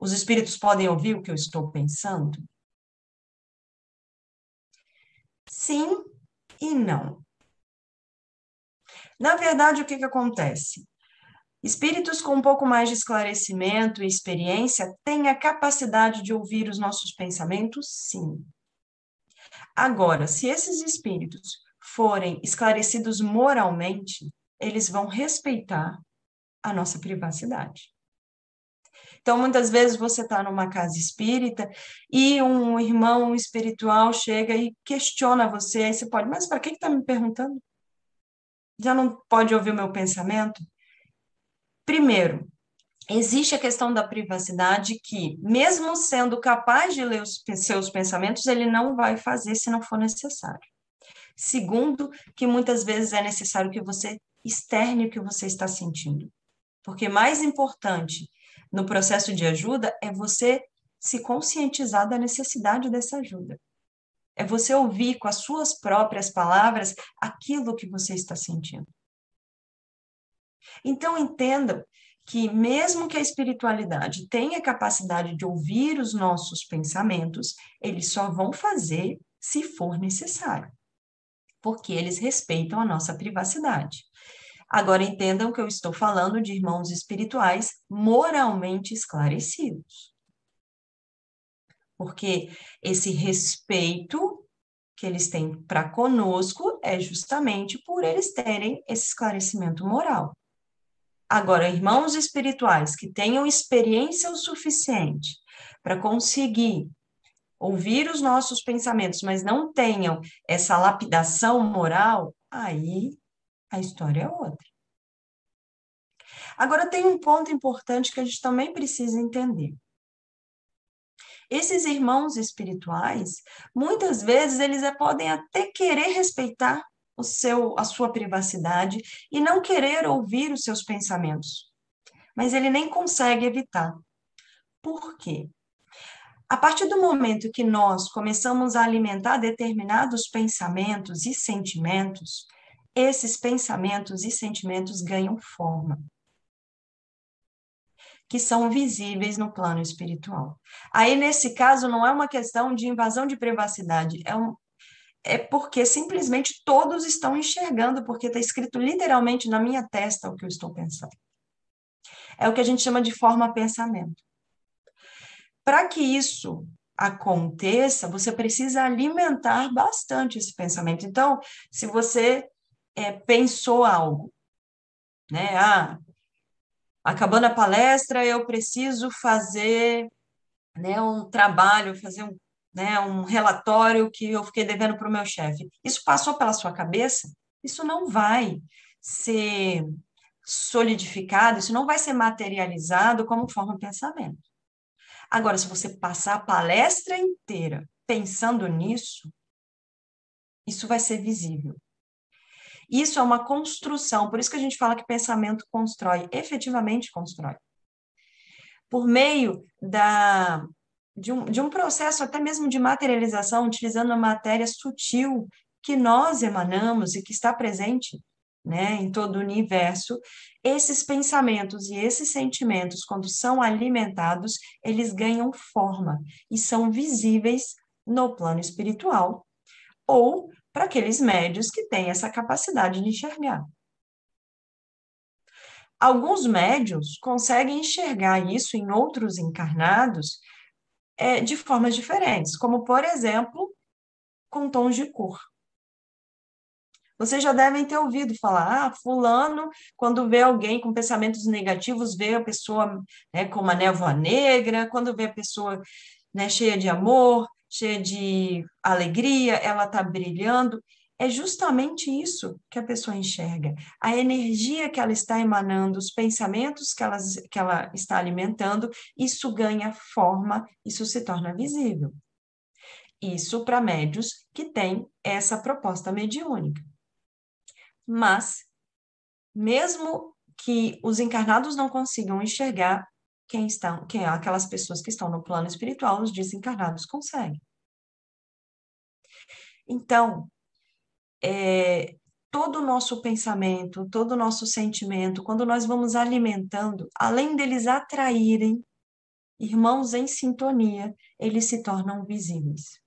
Os espíritos podem ouvir o que eu estou pensando? Sim e não. Na verdade, o que acontece? Espíritos com um pouco mais de esclarecimento e experiência têm a capacidade de ouvir os nossos pensamentos? Sim. Agora, se esses espíritos forem esclarecidos moralmente, eles vão respeitar a nossa privacidade. Então, muitas vezes você está numa casa espírita e um irmão espiritual chega e questiona você, aí você pode, mas para que está me perguntando? Já não pode ouvir o meu pensamento? Primeiro, existe a questão da privacidade que, mesmo sendo capaz de ler os seus pensamentos, ele não vai fazer se não for necessário. Segundo, que muitas vezes é necessário que você externe o que você está sentindo. Porque mais importante no processo de ajuda é você se conscientizar da necessidade dessa ajuda. É você ouvir com as suas próprias palavras aquilo que você está sentindo. Então, entendam que, mesmo que a espiritualidade tenha a capacidade de ouvir os nossos pensamentos, eles só vão fazer se for necessário, porque eles respeitam a nossa privacidade. Agora, entendam que eu estou falando de irmãos espirituais moralmente esclarecidos, porque esse respeito que eles têm para conosco é justamente por eles terem esse esclarecimento moral. Agora, irmãos espirituais que tenham experiência o suficiente para conseguir ouvir os nossos pensamentos, mas não tenham essa lapidação moral, aí a história é outra. Agora, tem um ponto importante que a gente também precisa entender. Esses irmãos espirituais, muitas vezes, eles podem até querer respeitar a sua privacidade e não querer ouvir os seus pensamentos, mas ele nem consegue evitar. Por quê? A partir do momento que nós começamos a alimentar determinados pensamentos e sentimentos, esses pensamentos e sentimentos ganham forma, que são visíveis no plano espiritual. Aí, nesse caso, não é uma questão de invasão de privacidade, é porque simplesmente todos estão enxergando, porque está escrito literalmente na minha testa o que eu estou pensando. É o que a gente chama de forma-pensamento. Para que isso aconteça, você precisa alimentar bastante esse pensamento. Então, se você pensou algo, né? Acabando a palestra, eu preciso fazer, né, um trabalho, fazer um relatório que eu fiquei devendo para o meu chefe. Isso passou pela sua cabeça? Isso não vai ser solidificado, isso não vai ser materializado como forma de pensamento. Agora, se você passar a palestra inteira pensando nisso, isso vai ser visível. Isso é uma construção, por isso que a gente fala que pensamento constrói, efetivamente constrói. Por meio de um processo até mesmo de materialização, utilizando a matéria sutil que nós emanamos e que está presente, né, em todo o universo, esses pensamentos e esses sentimentos, quando são alimentados, eles ganham forma e são visíveis no plano espiritual ou para aqueles médios que têm essa capacidade de enxergar. Alguns médios conseguem enxergar isso em outros encarnados de formas diferentes, como, por exemplo, com tons de cor. Vocês já devem ter ouvido falar, fulano, quando vê alguém com pensamentos negativos, vê a pessoa, né, com uma névoa negra, quando vê a pessoa, né, cheia de amor, cheia de alegria, ela está brilhando. É justamente isso que a pessoa enxerga. A energia que ela está emanando, os pensamentos que ela está alimentando, isso ganha forma, isso se torna visível. Isso para médios que têm essa proposta mediúnica. Mas, mesmo que os encarnados não consigam enxergar aquelas pessoas que estão no plano espiritual, os desencarnados conseguem. Então, todo o nosso pensamento, todo o nosso sentimento, quando nós vamos alimentando, além deles atraírem irmãos em sintonia, eles se tornam visíveis.